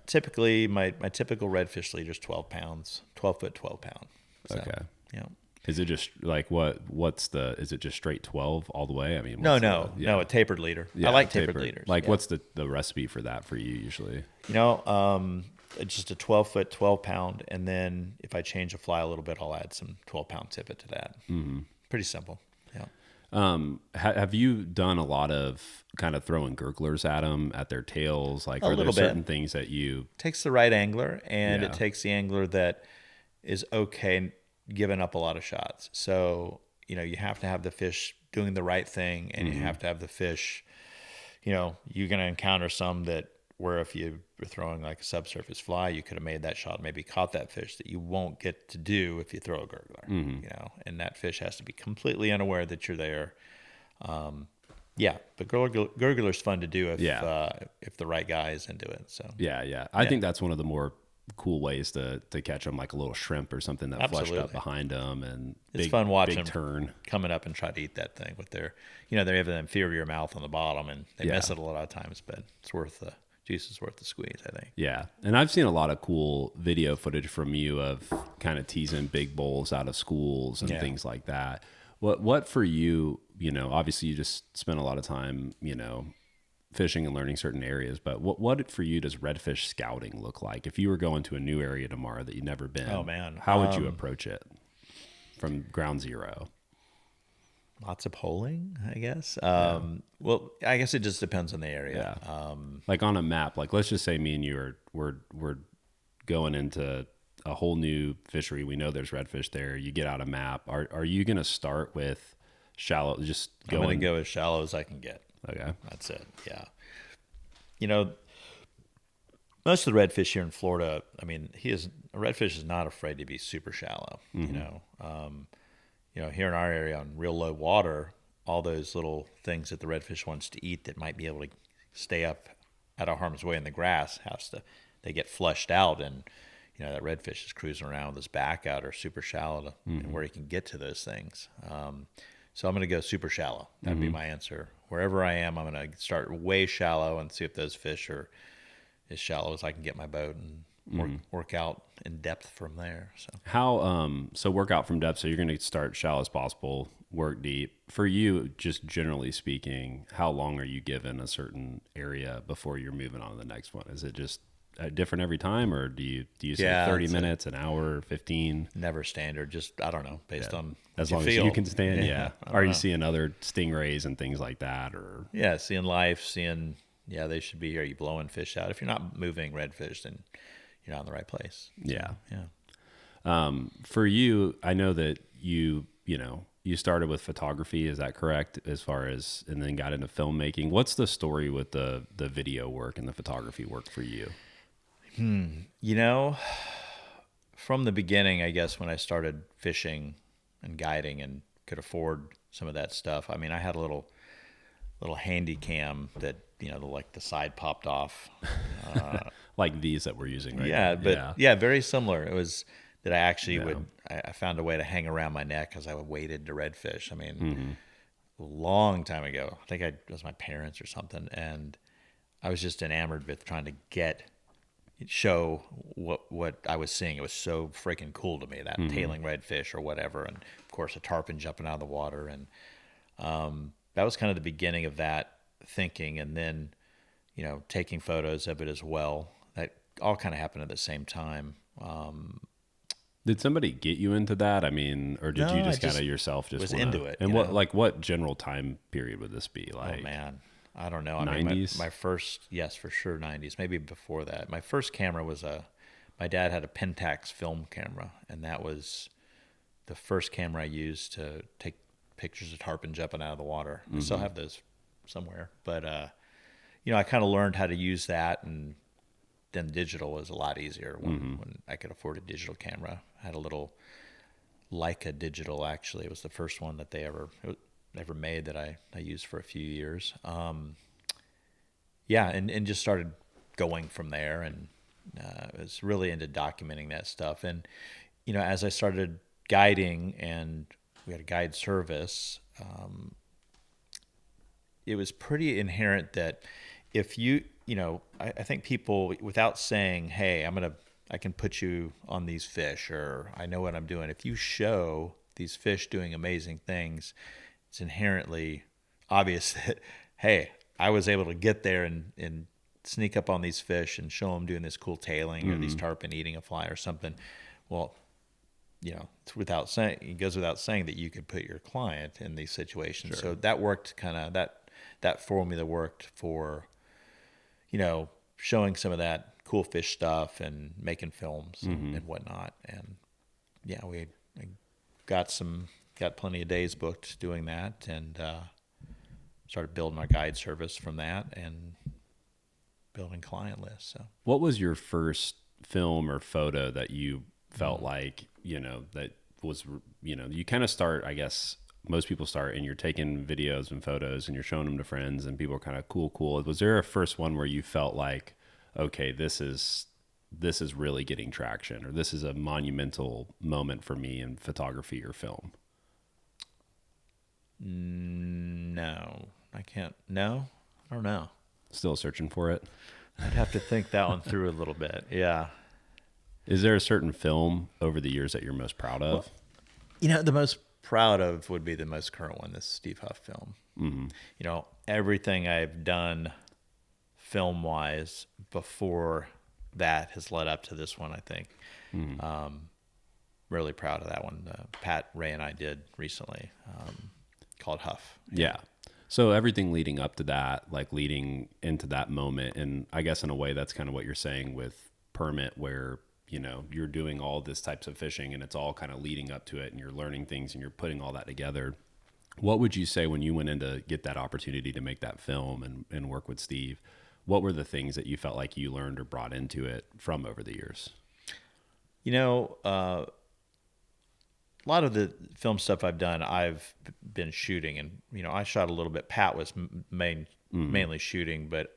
Typically my typical redfish leader is 12 pounds, 12 foot, 12 pound. So, okay. Yeah. Is it just is it just straight 12 all the way? I mean, no, a tapered leader. Yeah, I like tapered leaders. What's the recipe for that for you usually? Just a 12 foot, 12 pound. And then if I change the fly a little bit, I'll add some 12-pound tippet to that. Pretty simple. Yeah. Have you done a lot of kind of throwing gurglers at them, at their tails? Are there certain things that you... It takes the right angler, and it takes the angler that is okay giving up a lot of shots. So, you have to have the fish doing the right thing, and you have to have the fish, you're going to encounter some that where if you were throwing a subsurface fly, you could have made that shot, maybe caught that fish that you won't get to do if you throw a gurgler, and that fish has to be completely unaware that you're there. But gurgler's fun to do if the right guy is into it. So I think that's one of the more cool ways to catch them, like a little shrimp or something that flushed up behind them, and it's fun watching them turn coming up and try to eat that thing with their, they have an inferior mouth on the bottom, and they miss it a lot of times, but it's worth the juice is worth the squeeze, I think. Yeah, and I've seen a lot of cool video footage from you of kind of teasing big bowls out of schools and things like that. What for you? Obviously you just spent a lot of time, fishing and learning certain areas, but what for you does redfish scouting look like? If you were going to a new area tomorrow that you'd never been, how would you approach it from ground zero? Lots of polling, I guess. Well, I guess it just depends on the area. Like on a map, let's just say me and you we're going into a whole new fishery. We know there's redfish there. You get out a map. Are you going to start with shallow? I'm going to go as shallow as I can get. Okay. That's it. Yeah. Most of the redfish here in Florida, a redfish is not afraid to be super shallow. here in our area on real low water, all those little things that the redfish wants to eat that might be able to stay up out of harm's way in the grass they get flushed out, and that redfish is cruising around with his back out or super shallow and where he can get to those things. So I'm going to go super shallow. That'd be my answer. Wherever I am, I'm going to start way shallow and see if those fish are as shallow as I can get my boat and work out in depth from there. So work out from depth. So you're going to start shallow as possible, work deep. For you, just generally speaking, how long are you given a certain area before you're moving on to the next one? Is it just different every time, or do you say 30 minutes, an hour, 15? Never standard. Just, I don't know, based on as long as you can stand. Yeah. Are you know. seeing other stingrays and things like that, or? Yeah, seeing life, they should be here. Are you blowing fish out? If you're not moving redfish, then you're not in the right place. Yeah. Yeah. For you, I know that you started with photography. Is that correct? And then got into filmmaking. What's the story with the video work and the photography work for you? From the beginning, I guess when I started fishing and guiding and could afford some of that stuff, I mean, I had a little handy cam that, the side popped off. Like these that we're using right Yeah, now. but yeah, very similar. It was that I actually I found a way to hang around my neck as I waded to redfish. I mean, a long time ago, I think it was my parents or something. And I was just enamored with trying to show what I was seeing. It was so freaking cool to me, that tailing redfish or whatever. And of course, a tarpon jumping out of the water. And that was kind of the beginning of that thinking. And then, taking photos of it as well. That all kind of happened at the same time. Did somebody get you into that? I mean, or did you just kind of yourself just was into it? And what general time period would this be like? Oh man, I don't know. 90s? My first, yes, for sure 90s, maybe before that. My first camera was my dad had a Pentax film camera, and that was the first camera I used to take pictures of tarpon jumping out of the water. I still have those somewhere, but I kind of learned how to use that, and then digital was a lot easier when I could afford a digital camera. I had a little Leica digital, actually. It was the first one that they ever made that I used for a few years. And just started going from there, and was really into documenting that stuff. And, as I started guiding and we had a guide service, it was pretty inherent that if I think people, without saying, hey, I can put you on these fish, or I know what I'm doing. If you show these fish doing amazing things, it's inherently obvious that, hey, I was able to get there and sneak up on these fish and show them doing this cool tailing or these tarpon eating a fly or something. Well, it goes without saying that you could put your client in these situations. Sure. So that worked that formula worked for, showing some of that cool fish stuff and making films and whatnot. And yeah, we got plenty of days booked doing that, and started building our guide service from that and building client lists. So, what was your first film or photo that you felt like, that was, you kind of start, I guess most people start, and you're taking videos and photos and you're showing them to friends and people are kind of cool. Was there a first one where you felt like, okay, this is really getting traction, or this is a monumental moment for me in photography or film? No, I can't. No, I don't know. Still searching for it? I'd have to think that one through a little bit. Yeah. Is there a certain film over the years that you're most proud of? Well, the most proud of would be the most current one, this Steve Huff film. Everything I've done film-wise before that has led up to this one, I think. Really proud of that one. Pat, Ray, and I did recently, called Huff. Yeah. So everything leading up to that, like leading into that moment, and I guess in a way that's kind of what you're saying with Permit, where you're doing all this types of fishing and it's all kind of leading up to it, and you're learning things and you're putting all that together. What would you say when you went in to get that opportunity to make that film and work with Steve? What were the things that you felt like you learned or brought into it from over the years? a lot of the film stuff I've done, I've been shooting, and I shot a little bit. Pat was mainly shooting, but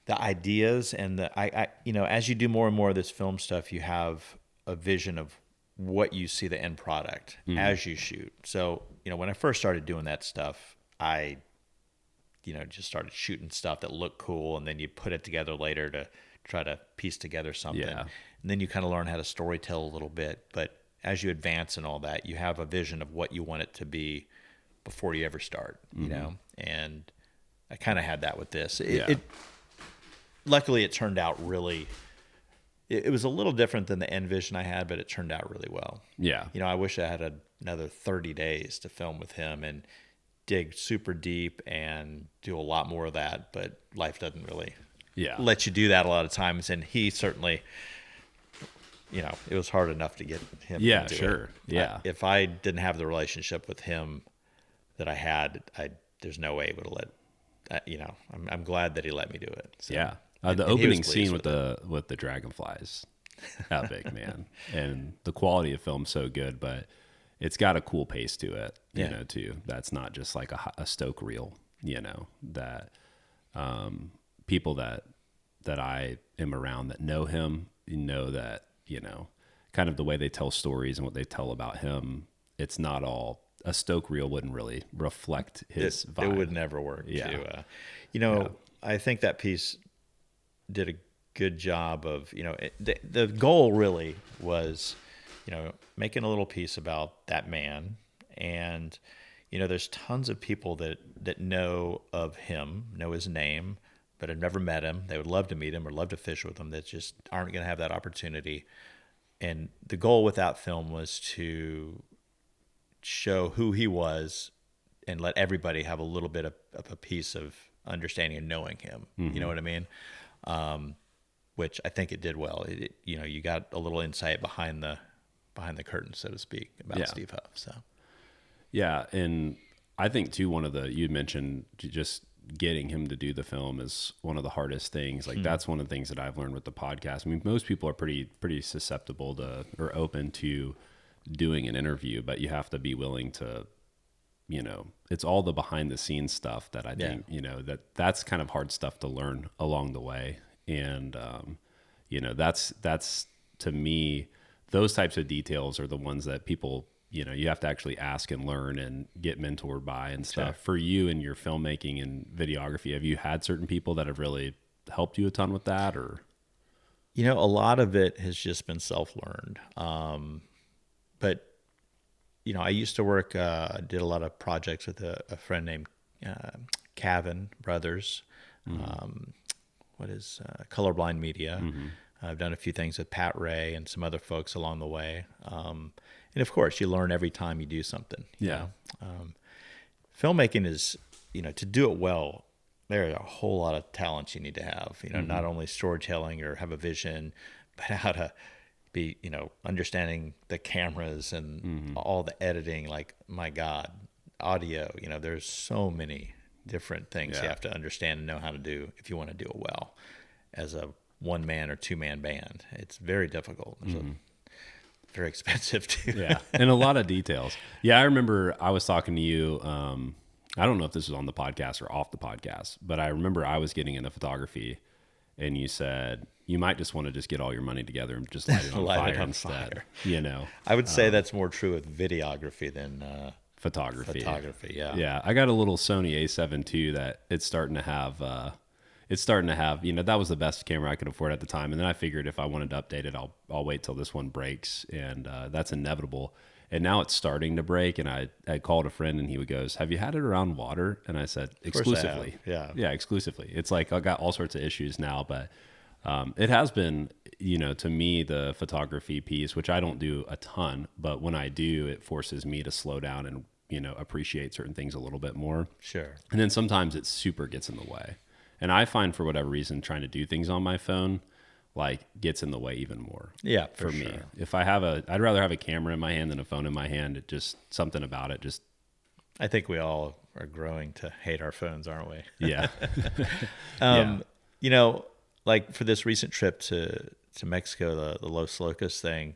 the ideas and I as you do more and more of this film stuff, you have a vision of what you see the end product as you shoot. So when I first started doing that stuff, I just started shooting stuff that looked cool, and then you put it together later to try to piece together something. Yeah. And then you kind of learn how to storytell a little bit. But as you advance and all that, you have a vision of what you want it to be before you ever start, And I kind of had that with this. Luckily, it turned out really. It was a little different than the end vision I had, but it turned out really well. Yeah. I wish I had another 30 days to film with him and dig super deep and do a lot more of that, but life doesn't really let you do that a lot of times. And he certainly, it was hard enough to get him into sure. it. Yeah. If I didn't have the relationship with him that I had, there's no way he would have let, I'm glad that he let me do it. So. Yeah. The opening scene with the dragonflies, epic, man. And the quality of film's so good, but it's got a cool pace to it, too. That's not just like a stoke reel, that people that I am around that know him, that, kind of the way they tell stories and what they tell about him, it's not all, a stoke reel wouldn't really reflect his vibe. It would never work. Yeah. I think that piece did a good job of, the goal really was, making a little piece about that man. And, there's tons of people that know of him, know his name, but have never met him. They would love to meet him or love to fish with him, that just aren't going to have that opportunity. And the goal with that film was to show who he was and let everybody have a little bit of a piece of understanding and knowing him. You know what I mean? Which I think it did well. You got a little insight behind the curtain, so to speak, about Steve Huff. So, yeah, and I think too, you mentioned just getting him to do the film is one of the hardest things. Like that's one of the things that I've learned with the podcast. I mean, most people are pretty susceptible to or open to doing an interview, but you have to be willing to. It's all the behind the scenes stuff that I think, that's kind of hard stuff to learn along the way. And, that's to me, those types of details are the ones that people, you have to actually ask and learn and get mentored by and stuff. Sure. For you and your filmmaking and videography, have you had certain people that have really helped you a ton with that, or? A lot of it has just been self-learned. But I used to work, did a lot of projects with a friend named Cavan Brothers. Colorblind Media. I've done a few things with Pat Ray and some other folks along the way. And of course, you learn every time you do something. Filmmaking is, to do it well, there are a whole lot of talents you need to have. Not only storytelling or have a vision, but how to be, understanding the cameras and all the editing. Like, my God, audio. There's so many different things you have to understand and know how to do if you want to do it well as a one-man or two-man band. It's very difficult. Very expensive too. Yeah, and a lot of details. Yeah, I remember I was talking to you. I don't know if this was on the podcast or off the podcast, but I remember I was getting into photography, and you said you might just want to just get all your money together and just light it on fire instead. I would say that's more true with videography than photography. Yeah. Yeah, I got a little Sony A7 II that it's starting to have. That was the best camera I could afford at the time. And then I figured if I wanted to update it, I'll wait till this one breaks. And that's inevitable. And now it's starting to break. And I called a friend and he goes, "Have you had it around water?" And I said, "Exclusively." Yeah, exclusively. It's like I got all sorts of issues now, but it has been, to me, the photography piece, which I don't do a ton, but when I do, it forces me to slow down and, appreciate certain things a little bit more. Sure. And then sometimes it super gets in the way. And I find for whatever reason, trying to do things on my phone, gets in the way even more. Yeah, for me. Sure. If I'd rather have a camera in my hand than a phone in my hand. It just, something about it just. I think we all are growing to hate our phones, aren't we? Yeah. For this recent trip to Mexico, the Los Locos thing,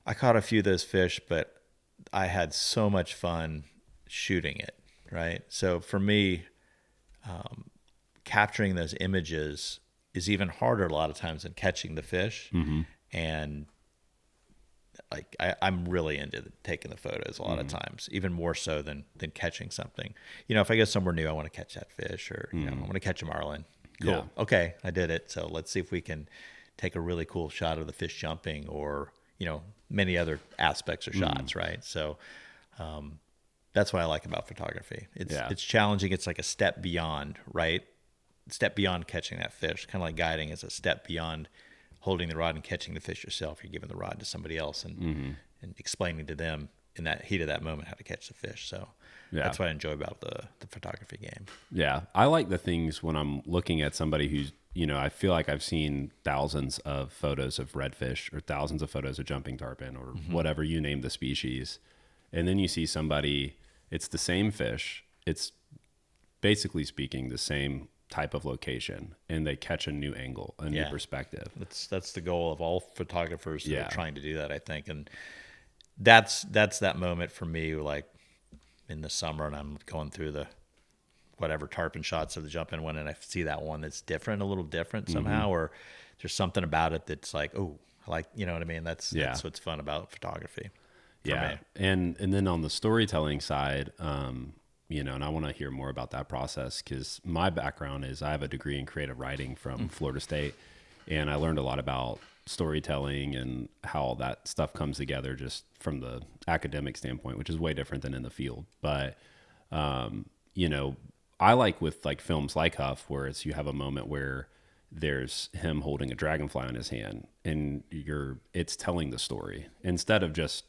I caught a few of those fish, but I had so much fun shooting it, right? So for me, capturing those images is even harder a lot of times than catching the fish. And like I'm really into taking the photos a lot of times, even more so than catching something. You know, if I go somewhere new, I want to catch that fish, or you know, I want to catch a marlin. Cool. Yeah. Okay, I did it. So let's see if we can take a really cool shot of the fish jumping, or you know, many other aspects or shots, right? So that's what I like about photography. It's challenging. It's like a step beyond, right? Step beyond catching that fish. Kind of like guiding is a step beyond holding the rod and catching the fish yourself. You're giving the rod to somebody else and explaining to them in that heat of that moment how to catch the fish. So that's what I enjoy about the photography game. Yeah. I like the things when I'm looking at somebody who's, you know, I feel like I've seen thousands of photos of redfish or thousands of photos of jumping tarpon or whatever you name the species. And then you see somebody, it's the same fish. It's basically speaking the same type of location, and they catch a new angle, a new perspective. That's the goal of all photographers that are trying to do that, I think. And that's that moment for me, like in the summer, and I'm going through the whatever tarpon shots of the jumping one, and I see that one that's different, a little different somehow, or there's something about it that's like, oh, I like, you know what I mean? That's what's fun about photography. Yeah. And then on the storytelling side, you know, and I want to hear more about that process, because my background is I have a degree in creative writing from Florida State, and I learned a lot about storytelling and how all that stuff comes together just from the academic standpoint, which is way different than in the field. But, you know, I like with like films like Huff, where it's, you have a moment where there's him holding a dragonfly on his hand and it's telling the story instead of just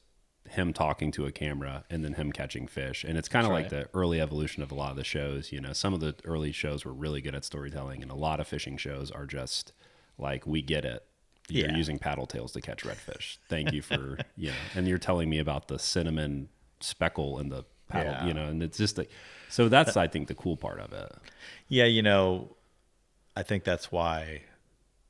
him talking to a camera and then him catching fish. And it's kind of like the early evolution of a lot of the shows. You know, some of the early shows were really good at storytelling, and a lot of fishing shows are just like, we get it. You're using paddle tails to catch redfish. Thank you for, you know, and you're telling me about the cinnamon speckle in the paddle, you know, and it's just like, so that's, I think, the cool part of it. Yeah. You know, I think that's why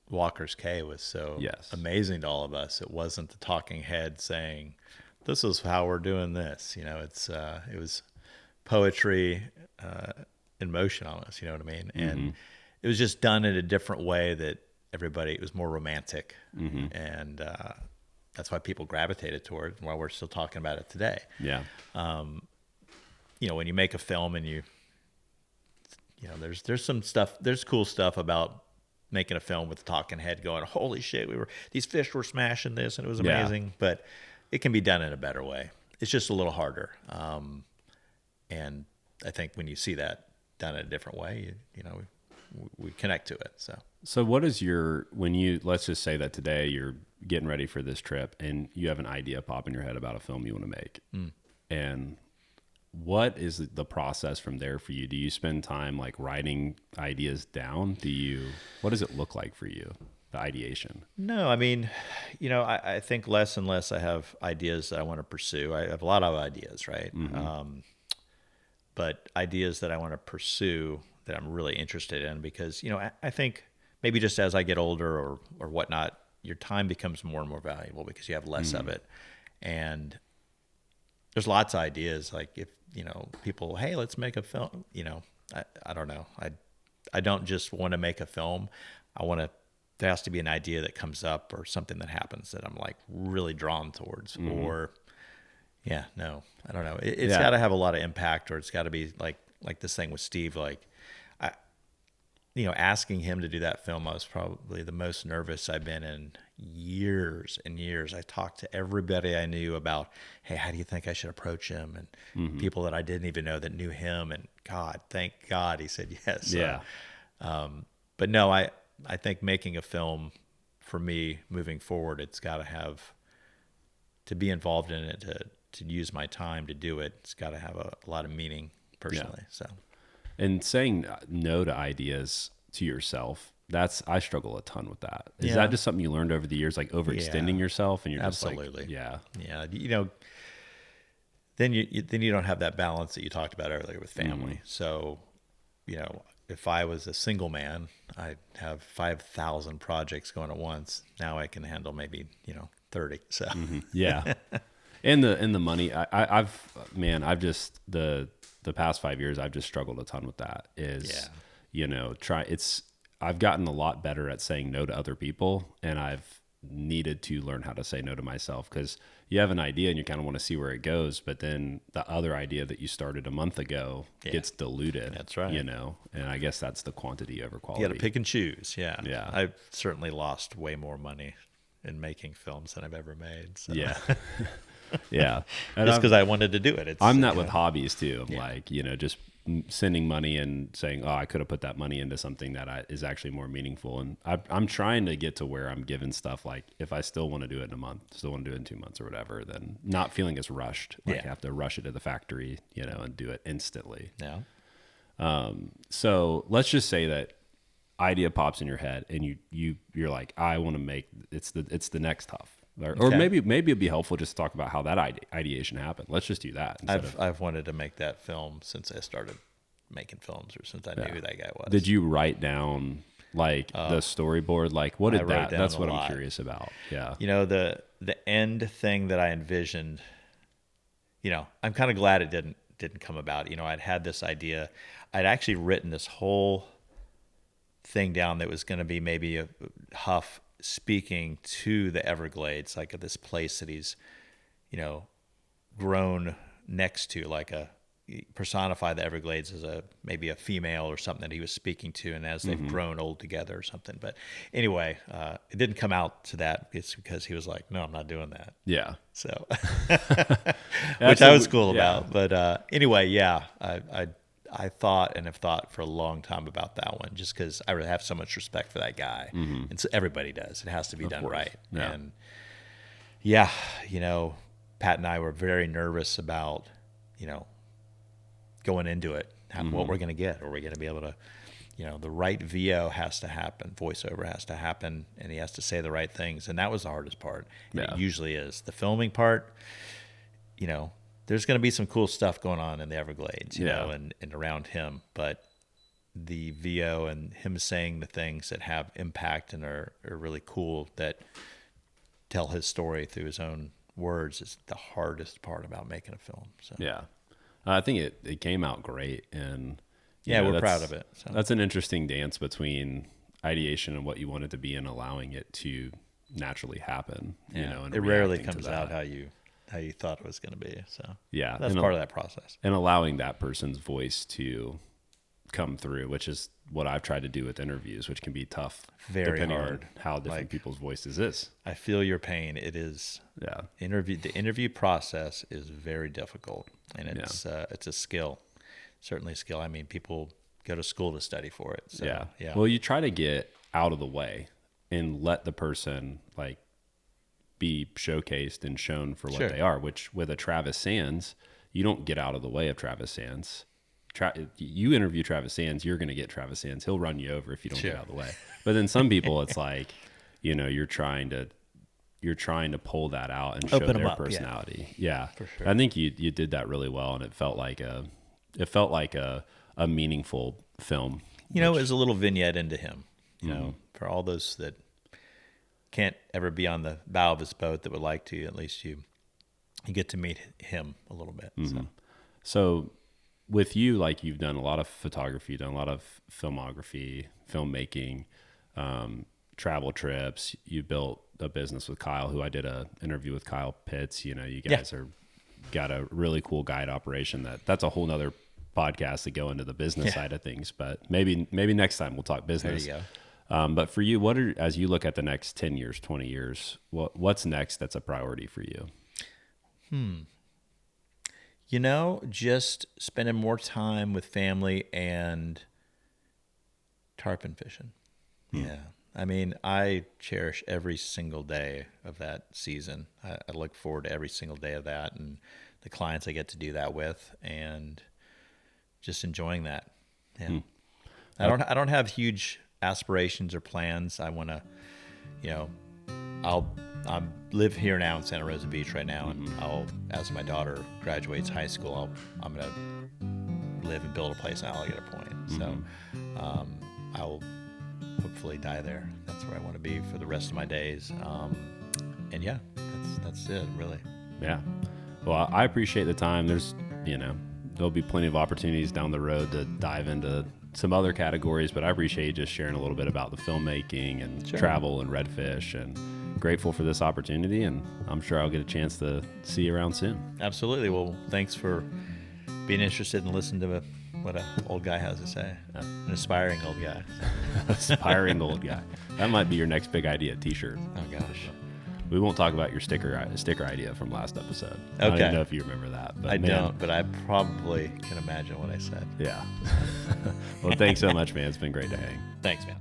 Walker's Cay was so amazing to all of us. It wasn't the talking head saying, this is how we're doing this. You know, it was poetry in motion almost, you know what I mean? And it was just done in a different way that it was more romantic. And that's why people gravitated toward it, while we're still talking about it today. Yeah. You know, when you make a film and you know, there's some stuff, there's cool stuff about making a film with the talking head going, holy shit, these fish were smashing this and it was amazing. But it can be done in a better way. It's just a little harder. And I think when you see that done in a different way, you know, we connect to it. So what is let's just say that today you're getting ready for this trip and you have an idea pop in your head about a film you want to make. And what is the process from there for you? Do you spend time like writing ideas down? What does it look like for you? The ideation? No, I mean, you know, I think less and less I have ideas that I want to pursue. I have a lot of ideas, right? But ideas that I want to pursue that I'm really interested in, because, you know, I think maybe just as I get older or whatnot, your time becomes more and more valuable because you have less of it. And there's lots of ideas. Like if, you know, people, hey, let's make a film, you know, I don't know. I don't just want to make a film. There has to be an idea that comes up or something that happens that I'm like really drawn towards, or I don't know. It's got to have a lot of impact, or it's got to be like this thing with Steve, like, you know, asking him to do that film, I was probably the most nervous I've been in years and years. I talked to everybody I knew about, hey, how do you think I should approach him? And people that I didn't even know that knew him, and thank God he said yes. Yeah. But no, I think making a film for me moving forward, it's got to be involved in it, to use my time to do it. It's got to have a lot of meaning personally. So, and saying no to ideas to yourself, I struggle a ton with that. Is that just something you learned over the years, like overextending yourself, and you're absolutely just like, yeah. You know, then you don't have that balance that you talked about earlier with family. So, you know, if I was a single man, I'd have 5,000 projects going at once. Now I can handle maybe, you know, 30. So Yeah. And the money, I've just, the past 5 years, I've just struggled a ton with that I've gotten a lot better at saying no to other people, and I've needed to learn how to say no to myself, because you have an idea and you kind of want to see where it goes, but then the other idea that you started a month ago gets diluted. That's right. And I guess that's the quantity over quality. You got to pick and choose. Yeah. Yeah. I've certainly lost way more money in making films than I've ever made. So. Yeah. Yeah. And just because I wanted to do it. I'm that with hobbies too. I'm like, just sending money and saying, oh, I could have put that money into something that is actually more meaningful. And I'm trying to get to where I'm given stuff like, if I still want to do it in a month, still want to do it in 2 months or whatever, then not feeling as rushed. Like I have to rush it to the factory, and do it instantly. Yeah. So let's just say that idea pops in your head and you're like, I want to make, it's the next Huff. Or maybe it'd be helpful just to talk about how that ideation happened. Let's just do that. I've wanted to make that film since I started making films, or since I knew who that guy was. Did you write down the storyboard? Like, what did that? That's what I'm curious about. Yeah. The end thing that I envisioned. I'm kind of glad it didn't come about. I'd had this idea. I'd actually written this whole thing down that was going to be maybe a Huff speaking to the Everglades, like at this place that he's, grown next to, like personify the Everglades as maybe a female or something that he was speaking to, and as they've grown old together or something. But anyway, it didn't come out to that. It's because he was like, no, I'm not doing that. Yeah. So, which I was cool about. But anyway, yeah, I thought and have thought for a long time about that one, just because I have so much respect for that guy. And so everybody does. It has to be done right. Yeah. And Pat and I were very nervous about, going into it, what we're going to get. Are we going to be able to, the right VO has to happen, voiceover has to happen, and he has to say the right things. And that was the hardest part. And it usually is. The filming part, there's going to be some cool stuff going on in the Everglades, you know, and around him. But the VO and him saying the things that have impact and are really cool, that tell his story through his own words, is the hardest part about making a film. So yeah, I think it came out great, and we're proud of it. So. That's an interesting dance between ideation and what you want it to be, and allowing it to naturally happen. And it rarely comes out how you thought it was going to be. So that's part of that process. And allowing that person's voice to come through, which is what I've tried to do with interviews, which can be tough. Very depending hard. On how different people's voices is. I feel your pain. It is. Yeah. The interview process is very difficult, and it's a skill, certainly a skill. I mean, people go to school to study for it. So, yeah. Well, you try to get out of the way and let the person be showcased and shown for what they are, which with a Travis Sands, you don't get out of the way of Travis Sands. You interview Travis Sands, you're going to get Travis Sands. He'll run you over if you don't get out of the way. But then some people, it's like, you're trying to pull that out and show their personality. Yeah. For sure. I think you did that really well, and it felt like a meaningful film. It was a little vignette into him, for all those that can't ever be on the bow of his boat that would like to, at least you get to meet him a little bit. So with you, like, you've done a lot of photography, you've done a lot of filmography, filmmaking, travel trips. You built a business with Kyle, who I did a interview with Kyle Pitts. You guys got a really cool guide operation. That's a whole nother podcast to go into the business side of things, but maybe next time we'll talk business. There you go. But for you, as you look at the next 10 years, 20 years, what's next that's a priority for you? Just spending more time with family and tarpon fishing. Yeah. I mean, I cherish every single day of that season. I look forward to every single day of that, and the clients I get to do that with, and just enjoying that. Yeah. I don't have huge aspirations or plans. I want to, I live here now in Santa Rosa Beach right now, and as my daughter graduates high school, I'm going to live and build a place in Alligator Point. So I'll hopefully die there. That's where I want to be for the rest of my days. And that's it, really. Yeah. Well, I appreciate the time. There'll be plenty of opportunities down the road to dive into some other categories, but I appreciate you just sharing a little bit about the filmmaking and travel and redfish, and grateful for this opportunity. And I'm sure I'll get a chance to see you around soon. Absolutely. Well, thanks for being interested and listening to what an old guy has to say. An aspiring old guy. Aspiring old guy. That might be your next big idea t-shirt. Oh, gosh. We won't talk about your sticker idea from last episode. Okay. I don't know if you remember that. But I don't, but I probably can imagine what I said. Yeah. Well, thanks so much, man. It's been great to hang. Thanks, man.